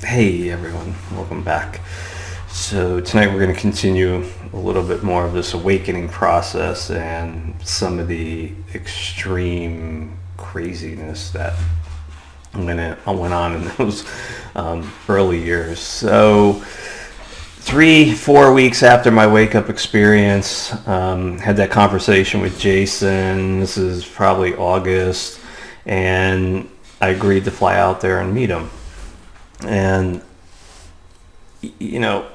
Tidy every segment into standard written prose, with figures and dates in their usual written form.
Hey everyone, welcome back. So tonight we're going to continue a little bit more of this awakening process and some of the extreme craziness that went on in those early years. So 3-4 weeks after my wake up experience, had that conversation with Jason. This is probably August, and I agreed to fly out there and meet him. And you know,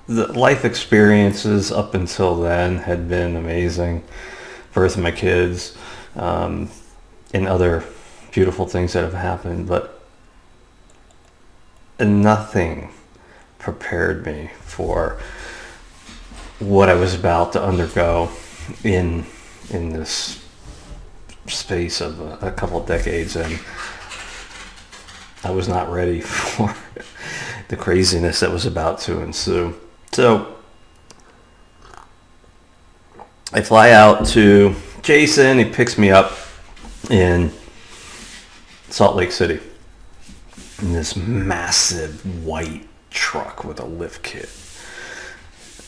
the life experiences up until then had been amazing. Birth of my kids, and other beautiful things that have happened, but nothing prepared me for what I was about to undergo in this space of a couple of decades, and I was not ready for the craziness that was about to ensue. So I fly out to Jason. He picks me up in Salt Lake City in this massive white truck with a lift kit.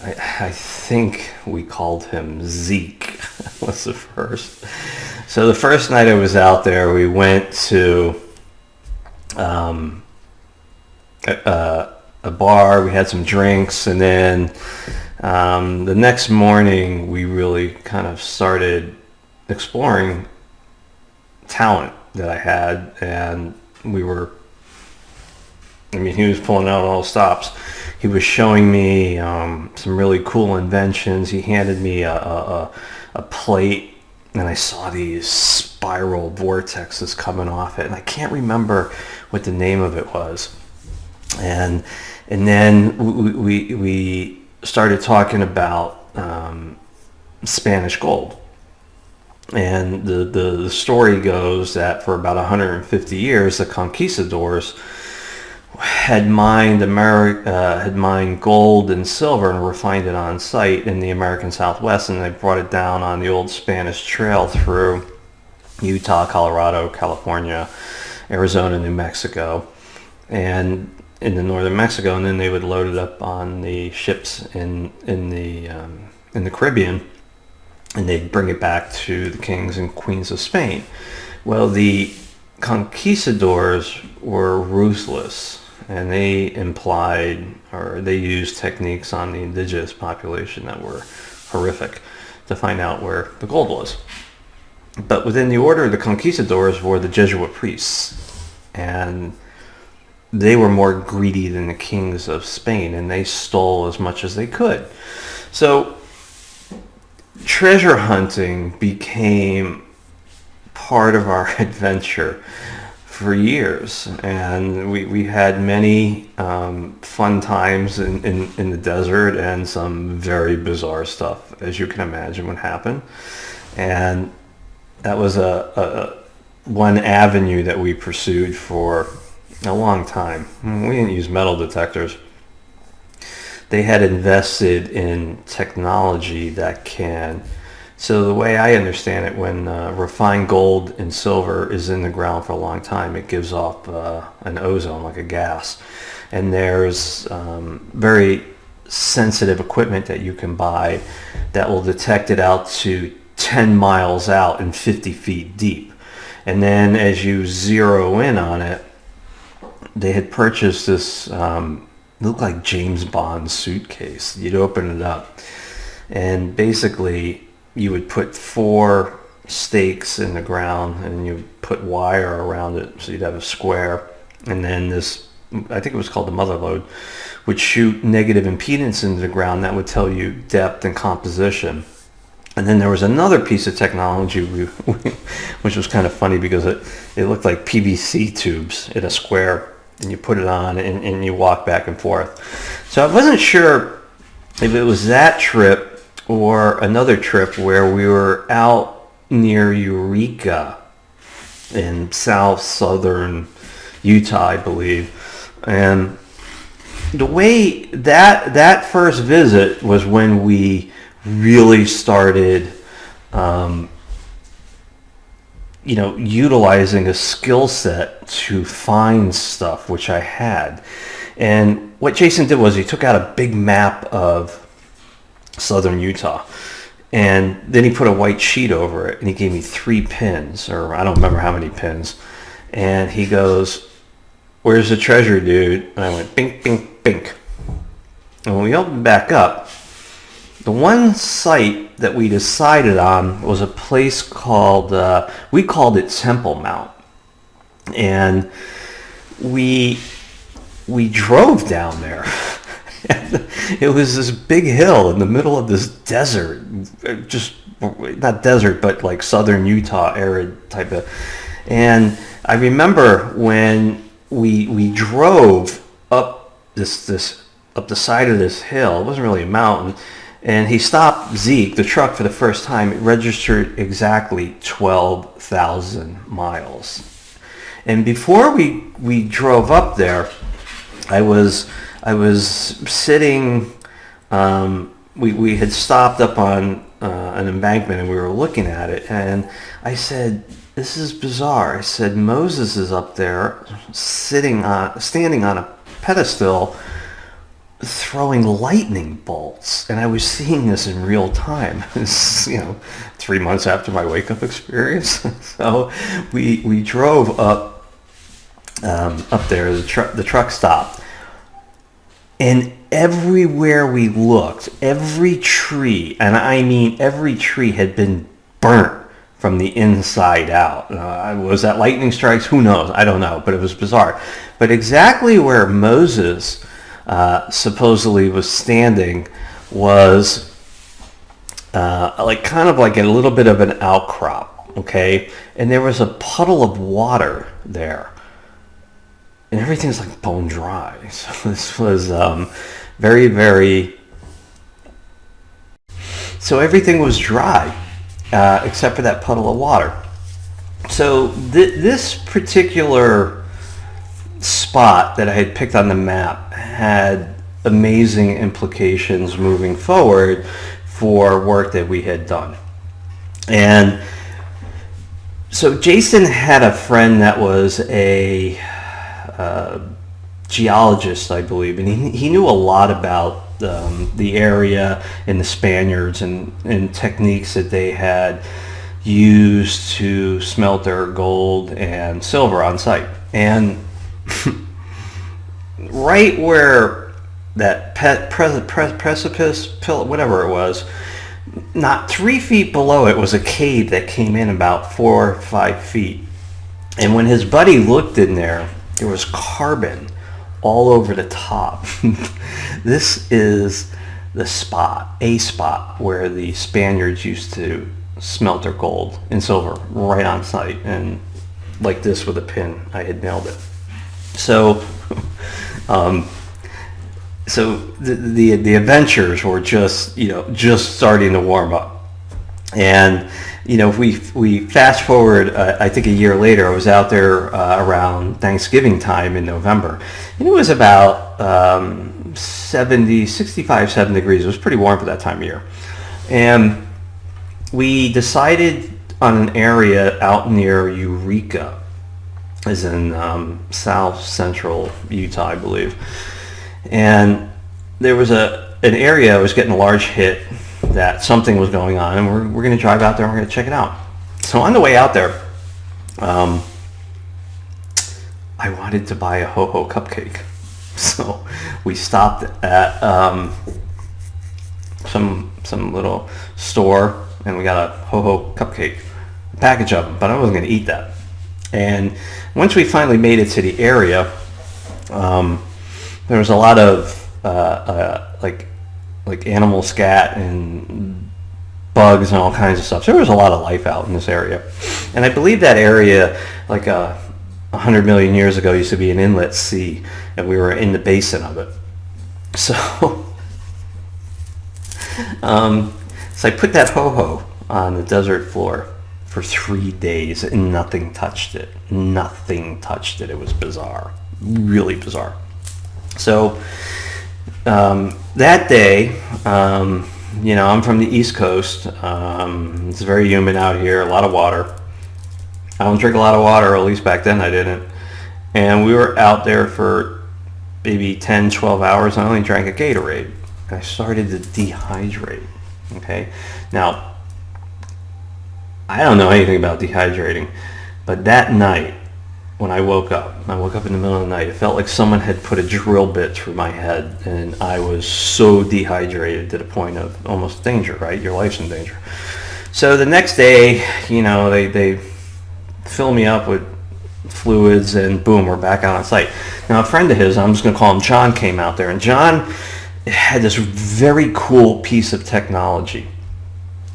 I think we called him Zeke was the first. So the first night I was out there, we went to a bar. We had some drinks, and then the next morning we really kind of started exploring talent that I had, and he was pulling out all the stops. He was showing me some really cool inventions. He handed me a plate, and I saw these spiral vortexes coming off it, and I can't remember what the name of it was. And then we started talking about Spanish gold. And the story goes that for about 150 years, the conquistadors had mined gold and silver and refined it on site in the American Southwest, and they brought it down on the old Spanish Trail through Utah, Colorado, California, Arizona, New Mexico, and into northern Mexico, and then they would load it up on the ships in the Caribbean, and they'd bring it back to the kings and queens of Spain. Well, the conquistadors were ruthless, and they used techniques on the indigenous population that were horrific to find out where the gold was. But within the order of the conquistadors were the Jesuit priests, and they were more greedy than the kings of Spain, and they stole as much as they could. So treasure hunting became part of our adventure for years, and we had many fun times in the desert, and some very bizarre stuff, as you can imagine, would happen. And that was a one avenue that we pursued for a long time. We didn't use metal detectors. They had invested in technology that can. So the way I understand it, when refined gold and silver is in the ground for a long time, it gives off an ozone, like a gas. And there's very sensitive equipment that you can buy that will detect it out to 10 miles out and 50 feet deep. And then as you zero in on it, they had purchased this, looked like James Bond suitcase. You'd open it up, and basically you would put 4 stakes in the ground, and you put wire around it, so you'd have a square. And then this, I think it was called the mother lode, would shoot negative impedance into the ground that would tell you depth and composition. And then there was another piece of technology which was kind of funny, because it looked like PVC tubes in a square, and you put it on and you walk back and forth. So I wasn't sure if it was that trip or another trip where we were out near Eureka in southern Utah, I believe. And the way that first visit was when we really started utilizing a skill set to find stuff, which I had. And what Jason did was he took out a big map of southern Utah, and then he put a white sheet over it, and he gave me 3 pins, or I don't remember how many pins. And he goes, "Where's the treasure, dude?" And I went, "Bink, bink, bink." And when we opened back up, the one site that we decided on was a place called, we called it Temple Mount. And we drove down there. It was this big hill in the middle of this desert, just not desert, but like southern Utah, arid type of. And I remember when we drove up up the side of this hill. It wasn't really a mountain, and he stopped Zeke, the truck, for the first time. It registered exactly 12,000 miles. And before we drove up there, I was sitting. We had stopped up on an embankment, and we were looking at it, and I said, "This is bizarre." I said, "Moses is up there, standing on a pedestal, throwing lightning bolts," and I was seeing this in real time. This, 3 months after my wake-up experience. So we drove up there. The truck stopped, and everywhere we looked, every tree, and I mean every tree, had been burnt from the inside out. Was that lightning strikes? Who knows? I don't know, but it was bizarre. But exactly where Moses supposedly was standing was kind of like a little bit of an outcrop, okay? And there was a puddle of water there. And everything's like bone dry. So this was very, very... So everything was dry, except for that puddle of water. So this particular spot that I had picked on the map had amazing implications moving forward for work that we had done. And so Jason had a friend that was a geologist, I believe, and he knew a lot about the area and the Spaniards and techniques that they had used to smelt their gold and silver on site. And right where that precipice, whatever it was, not 3 feet below it was a cave that came in about 4 or 5 feet. And when his buddy looked in there, there was carbon all over the top. This is a spot where the Spaniards used to smelt their gold and silver right on site. And like this with a pin, I had nailed it. So, the adventures were just starting to warm up. And if we fast forward, I think a year later, I was out there around Thanksgiving time in November, and it was about 65, 7 degrees. It was pretty warm for that time of year. And we decided on an area out near Eureka, as in south central Utah, I believe. And there was an area I was getting a large hit that something was going on, and we're going to drive out there and we're going to check it out. So on the way out there, I wanted to buy a ho-ho cupcake. So we stopped at some little store, and we got a ho-ho cupcake, a package of them, but I wasn't going to eat that. And once we finally made it to the area, there was a lot of like animal scat and bugs and all kinds of stuff. So there was a lot of life out in this area. And I believe that area, like 100 million years ago, used to be an inlet sea, and we were in the basin of it. So, so I put that ho-ho on the desert floor for 3 days, and nothing touched it. Nothing touched it. It was bizarre. Really bizarre. So that day, I'm from the East Coast. It's very humid out here, a lot of water. I don't drink a lot of water, or at least back then I didn't. And we were out there for maybe 10, 12 hours. And I only drank a Gatorade. I started to dehydrate. Okay. Now, I don't know anything about dehydrating, but that night when I woke up in the middle of the night, it felt like someone had put a drill bit through my head, and I was so dehydrated to the point of almost danger, right? Your life's in danger. So the next day, they fill me up with fluids, and boom, we're back out on site. Now, a friend of his, I'm just going to call him John, came out there, and John had this very cool piece of technology,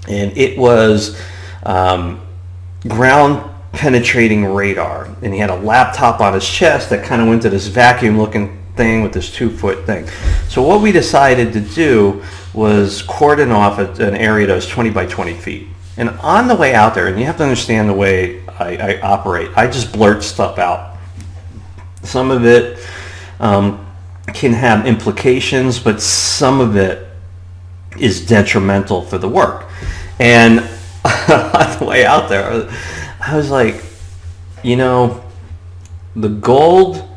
and it was ground penetrating radar, and he had a laptop on his chest that kind of went to this vacuum looking thing with this 2-foot thing. So what we decided to do was cordon off an area that was 20 by 20 feet. And on the way out there, and you have to understand the way I operate, I just blurt stuff out. Some of it can have implications, but some of it is detrimental for the work. And on the way out there, I was like, the gold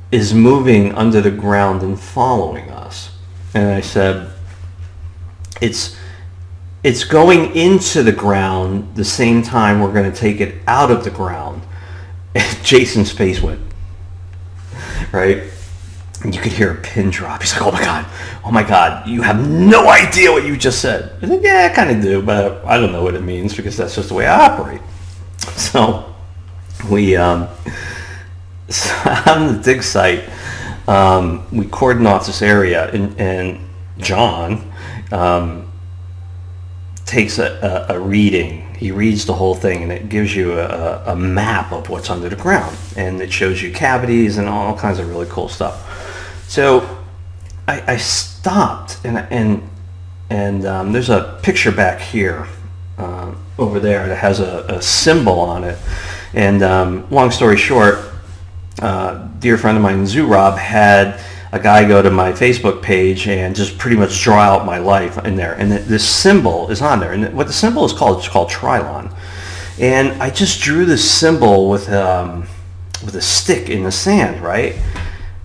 is moving under the ground and following us. And I said, it's going into the ground the same time we're going to take it out of the ground. And Jason's face went, right? And you could hear a pin drop. He's like, oh my God, you have no idea what you just said. I said, yeah, I kind of do, but I don't know what it means because that's just the way I operate. So we, so on the dig site, we cordon off this area, and John takes a reading. He reads the whole thing, and it gives you a map of what's under the ground, and it shows you cavities and all kinds of really cool stuff. So I stopped, and there's a picture back here over there that has a symbol on it. And long story short, dear friend of mine, Rob, had a guy go to my Facebook page and just pretty much draw out my life in there. And this symbol is on there. And what the symbol is called, it's called Trilon. And I just drew this symbol with a stick in the sand, right?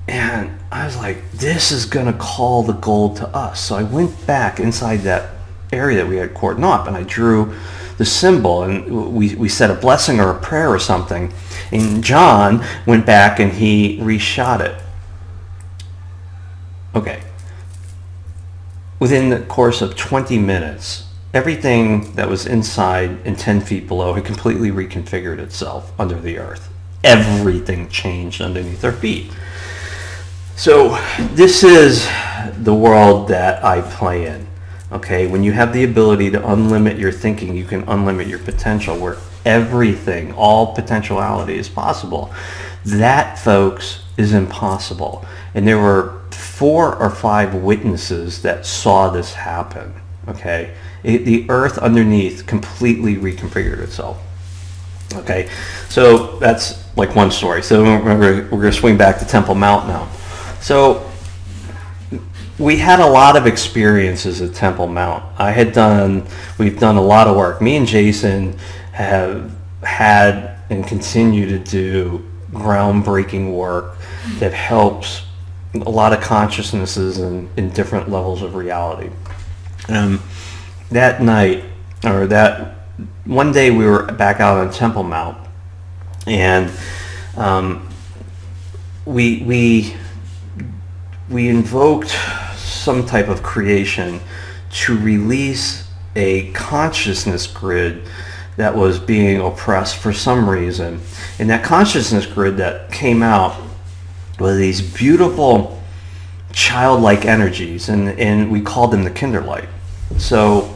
And I was like, this is going to call the gold to us. So I went back inside that area that we had cordoned off, and I drew the symbol, and we said a blessing or a prayer or something. And John went back and he reshot it. Okay. Within the course of 20 minutes, everything that was inside and 10 feet below had completely reconfigured itself under the earth. Everything changed underneath our feet. So this is the world that I play in. Okay, when you have the ability to unlimit your thinking, you can unlimit your potential, where everything, all potentiality is possible. That, folks, is impossible. And there were 4 or 5 witnesses that saw this happen. Okay, the earth underneath completely reconfigured itself. Okay, so that's like one story. So we're going to swing back to Temple Mount now. So we had a lot of experiences at Temple Mount. We've done a lot of work. Me and Jason have had and continue to do groundbreaking work that helps a lot of consciousnesses in different levels of reality. That night, or that one day, we were back out on Temple Mount, and we invoked some type of creation to release a consciousness grid that was being oppressed for some reason. And that consciousness grid that came out was these beautiful childlike energies, and we called them the Kinderlight. So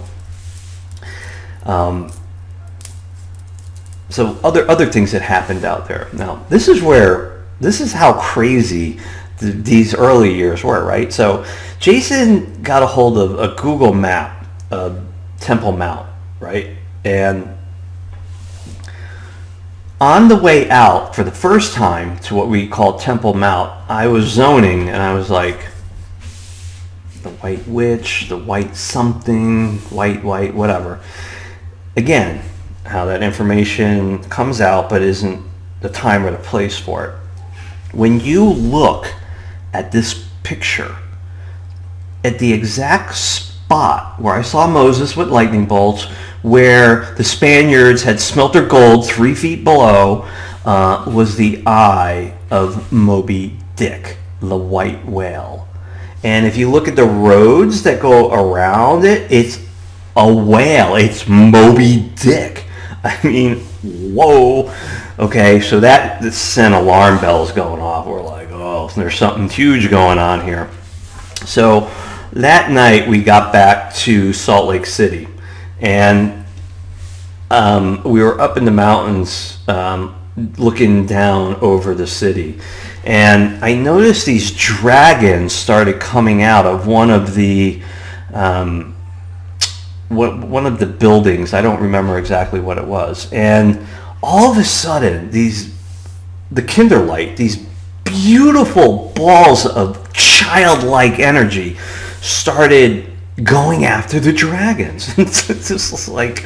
other things that happened out there. Now, this is how crazy these early years were, right? So Jason got a hold of a Google map of Temple Mount, right? And on the way out for the first time to what we call Temple Mount, I was zoning, and I was like, the white witch, the white something, white, whatever. Again, how that information comes out but isn't the time or the place for it. When you look at this picture, at the exact spot where I saw Moses with lightning bolts, where the Spaniards had smelt their gold 3 feet below, was the eye of Moby Dick, the white whale. And if you look at the roads that go around it, it's a whale. It's Moby Dick. I mean, whoa. Okay, so that sent alarm bells going off. We're like, oh, there's something huge going on here. So that night we got back to Salt Lake City, and we were up in the mountains looking down over the city. And I noticed these dragons started coming out of one of the buildings. I don't remember exactly what it was. And all of a sudden, the Kinderlight, these beautiful balls of childlike energy, started going after the dragons. This is like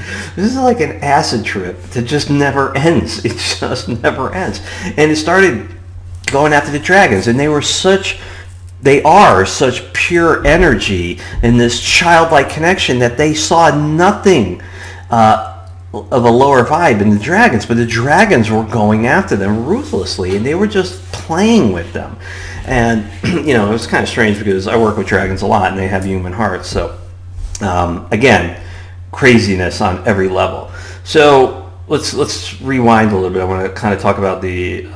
an acid trip that just never ends. It just never ends. And it started going after the dragons, and they are such pure energy and this childlike connection that they saw nothing of a lower vibe in the dragons, but the dragons were going after them ruthlessly, and they were just playing with them. And it was kind of strange because I work with dragons a lot, and they have human hearts. So again, craziness on every level. So let's rewind a little bit. I want to kind of talk about the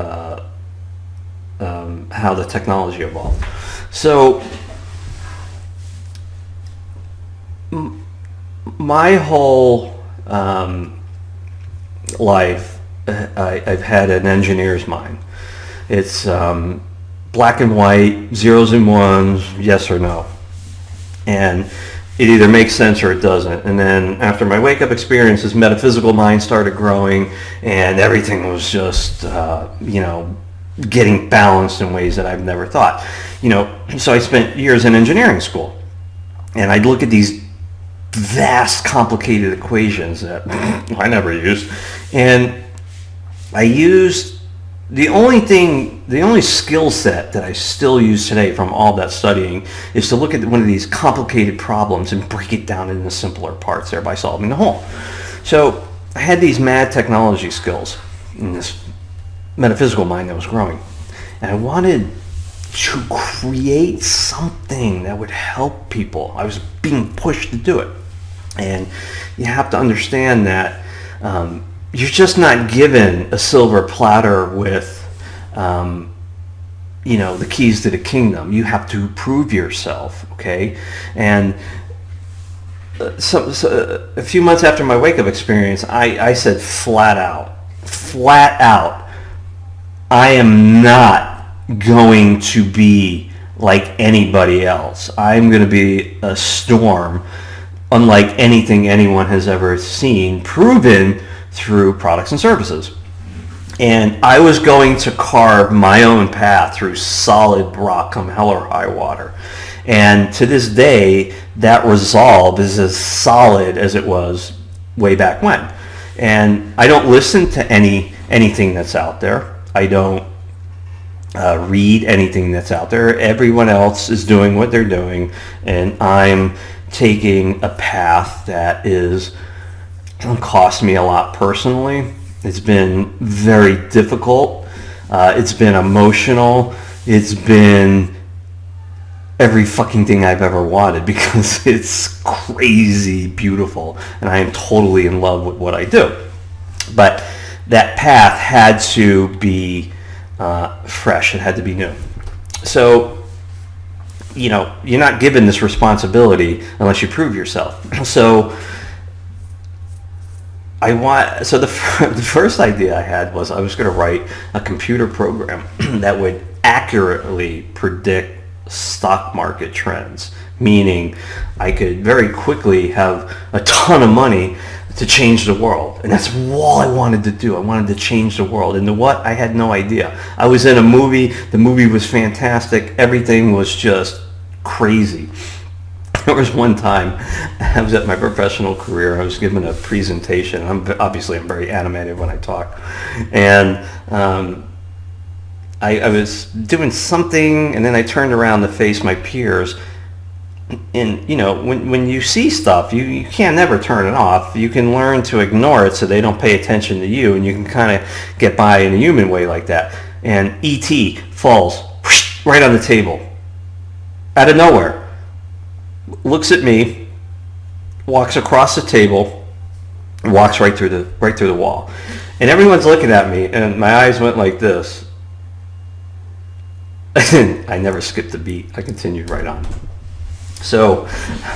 how the technology evolved. So my whole life, I've had an engineer's mind. It's black and white, zeros and ones, yes or no. And it either makes sense or it doesn't. And then after my wake-up experience, this metaphysical mind started growing, and everything was just, getting balanced in ways that I've never thought. So I spent years in engineering school, and I'd look at these vast, complicated equations that I never used, and I used the only skill set that I still use today from all that studying is to look at one of these complicated problems and break it down into simpler parts, thereby solving the whole. So I had these mad technology skills in this metaphysical mind that was growing, and I wanted to create something that would help people. I was being pushed to do it, and you have to understand that you're just not given a silver platter with the keys to the kingdom. You have to prove yourself, okay? And so a few months after my wake-up experience, I said flat out, I am not going to be like anybody else. I'm going to be a storm unlike anything anyone has ever seen, proven through products and services. And I was going to carve my own path through solid rock come hell or high water. And to this day, that resolve is as solid as it was way back when. And I don't listen to anything that's out there. I don't read anything that's out there. Everyone else is doing what they're doing, and I'm taking a path that is cost me a lot personally. It's been very difficult. It's been emotional. It's been every fucking thing I've ever wanted because it's crazy beautiful, and I am totally in love with what I do. But that path had to be fresh. It had to be new. So, you're not given this responsibility unless you prove yourself. So the first idea I had was I was going to write a computer program that would accurately predict stock market trends, meaning I could very quickly have a ton of money to change the world. And that's all I wanted to do. I wanted to change the world. And what? I had no idea. I was in a movie. The movie was fantastic. Everything was just crazy. There was one time I was at my professional career. I was given a presentation. I'm very animated when I talk, and I was doing something, and then I turned around to face my peers. And when you see stuff, you can't never turn it off. You can learn to ignore it so they don't pay attention to you, and you can kind of get by in a human way like that. And E.T. falls right on the table out of nowhere. Looks at me, walks across the table, walks right through the wall, and everyone's looking at me, and my eyes went like this. I never skipped a beat. I continued right on. So,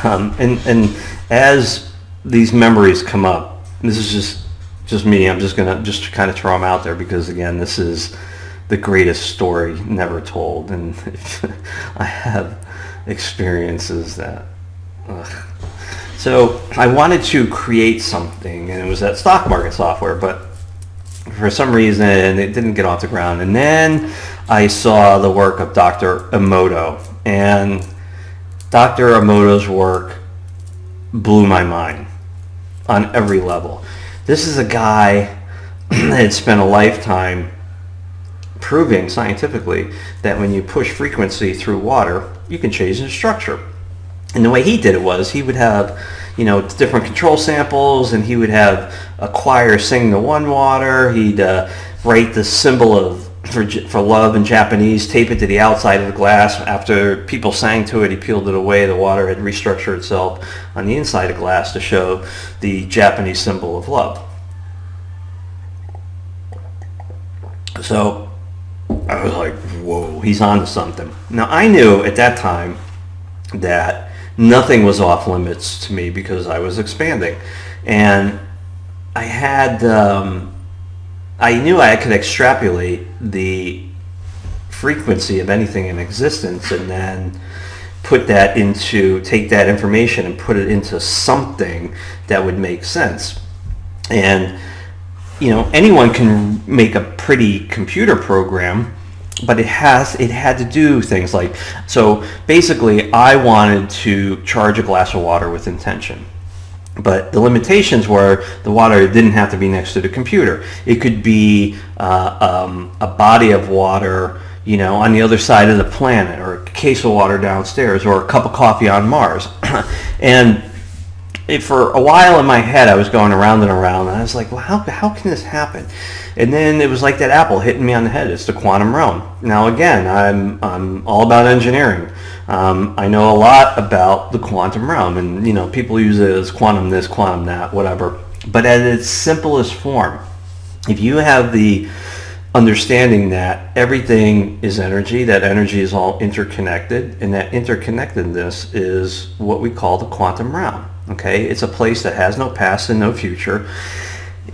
and as these memories come up, this is just me. I'm just gonna kind of throw them out there because again, this is the greatest story never told, and I have experiences that. So I wanted to create something, and it was that stock market software, but for some reason it didn't get off the ground. And then I saw the work of Dr. Emoto, and Dr. Emoto's work blew my mind on every level. This is a guy that had spent a lifetime proving scientifically that when you push frequency through water, you can change the structure. And the way he did it was he would have, different control samples, and he would have a choir sing the one water. He'd write the symbol for love in Japanese, tape it to the outside of the glass. After people sang to it, he peeled it away. The water had restructured itself on the inside of glass to show the Japanese symbol of love. So I was like, whoa, he's on to something. Now, I knew at that time that nothing was off limits to me because I was expanding. And I had, I knew I could extrapolate the frequency of anything in existence and then take that information and put it into something that would make sense. And, anyone can make a pretty computer program, but it had to do things like, so basically I wanted to charge a glass of water with intention. But the limitations were the water didn't have to be next to the computer. It could be a body of water, on the other side of the planet, or a case of water downstairs, or a cup of coffee on Mars. And for a while in my head, I was going around and around, and I was like, well, how can this happen? And then it was like that apple hitting me on the head. It's the quantum realm. Now, again, I'm all about engineering. I know a lot about the quantum realm, and people use it as quantum this, quantum that, whatever. But at its simplest form, if you have the understanding that everything is energy, that energy is all interconnected, and that interconnectedness is what we call the quantum realm. Okay, it's a place that has no past and no future.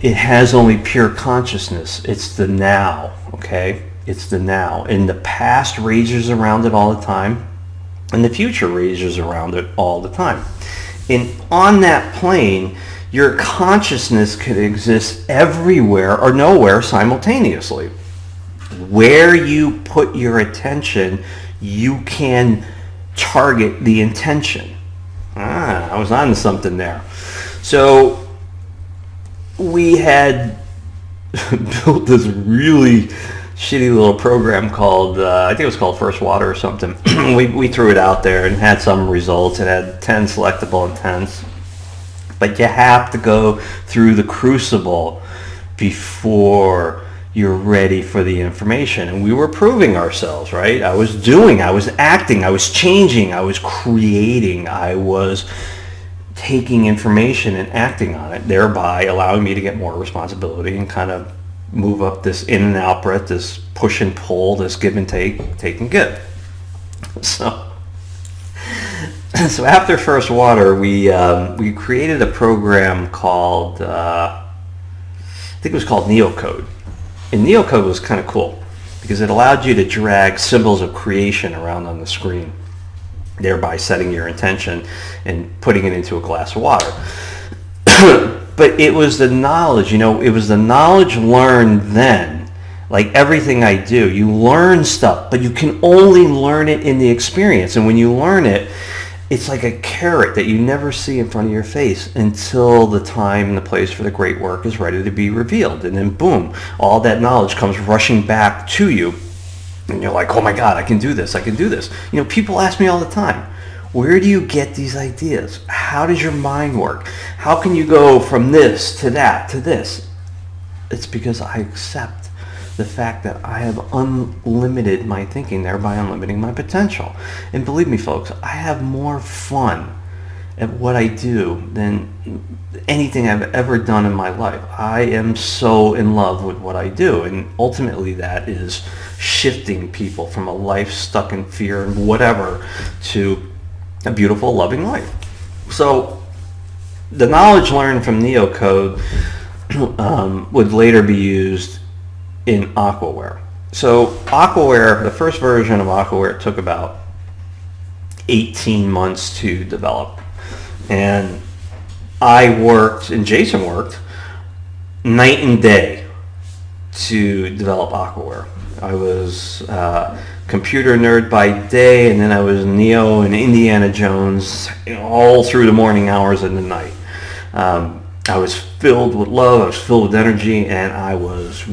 It has only pure consciousness. It's the now. Okay, it's the now, and the past rages around it all the time, and the future rages around it all the time. And on that plane, your consciousness can exist everywhere or nowhere simultaneously. Where you put your attention, you can target the intention. I was on to something there. So we had built this really shitty little program called, I think it was called First Water or something. we threw it out there and had some results. It had 10 selectable intents. But you have to go through the crucible before you're ready for the information. And we were proving ourselves, right? I was acting, I was changing, I was creating, I was taking information and acting on it, thereby allowing me to get more responsibility and kind of move up this in and out breath, this push and pull, this give and take and give. So after First Water, we created a program called, I think it was called Neocode. And Neocode was kind of cool because it allowed you to drag symbols of creation around on the screen, thereby setting your intention and putting it into a glass of water. But it was the knowledge, it was the knowledge learned then. Like everything I do, you learn stuff, but you can only learn it in the experience. And when you learn it, it's like a carrot that you never see in front of your face until the time and the place for the great work is ready to be revealed. And then boom, all that knowledge comes rushing back to you. And you're like, oh my God, I can do this. I can do this. You know, people ask me all the time, where do you get these ideas? How does your mind work? How can you go from this to that to this? It's because I accept the fact that I have unlimited my thinking, thereby unlimiting my potential. And believe me, folks, I have more fun at what I do than anything I've ever done in my life. I am so in love with what I do, and ultimately that is shifting people from a life stuck in fear and whatever to a beautiful, loving life. So the knowledge learned from Neocode would later be used in Aquaware. So Aquaware, the first version of Aquaware took about 18 months to develop. And I worked, and Jason worked, night and day to develop Aquaware. I was computer nerd by day, and then I was Neo and Indiana Jones, you know, all through the morning hours and the night. I was filled with love, I was filled with energy, and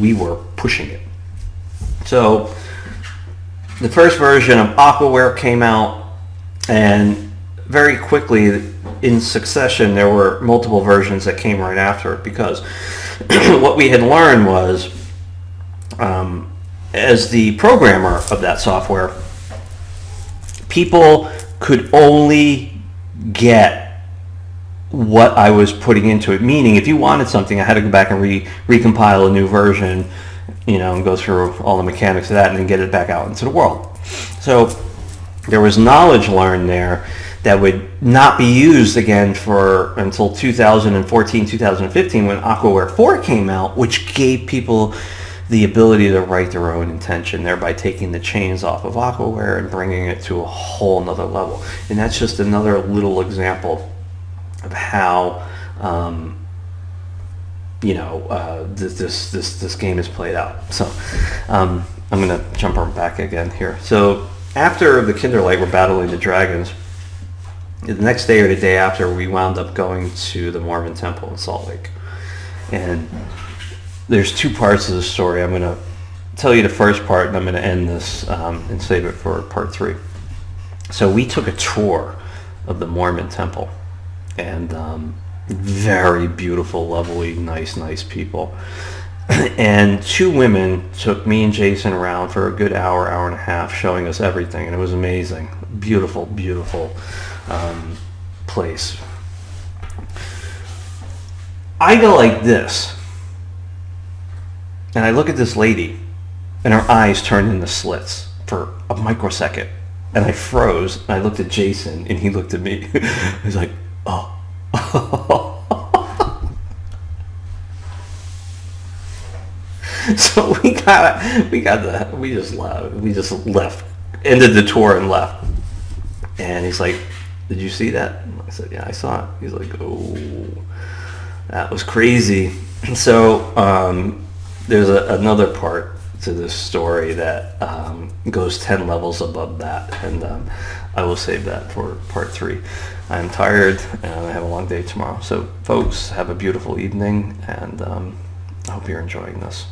we were pushing it. So the first version of Aquaware came out, and very quickly in succession there were multiple versions that came right after it, because what we had learned was, as the programmer of that software, people could only get what I was putting into it. Meaning, if you wanted something, I had to go back and recompile a new version, you know, and go through all the mechanics of that and then get it back out into the world. So there was knowledge learned there that would not be used again until 2014, 2015, when Aquaware 4 came out, which gave people the ability to write their own intention, thereby taking the chains off of Aquaware and bringing it to a whole nother level. And that's just another little example of how this game is played out. So I'm going to jump back again here. So after the Kinderlight were battling the dragons, the next day or the day after, we wound up going to the Mormon temple in Salt Lake. And there's two parts of the story. I'm going to tell you the first part, and I'm going to end this and save it for part 3. So we took a tour of the Mormon temple. And very beautiful, lovely, nice people. And 2 women took me and Jason around for a good hour and a half, showing us everything, and it was amazing. Beautiful place. I go like this, and I look at this lady, and her eyes turned into slits for a microsecond, and I froze, and I looked at Jason, and he looked at me. He was like, oh. So we just left, ended the tour and left. And he's like, did you see that? I said, yeah, I saw it. He's like, oh, that was crazy. So there's another part to this story that goes 10 levels above that, and I will save that for part 3. I'm tired and I have a long day tomorrow. So folks, have a beautiful evening, and I hope you're enjoying this.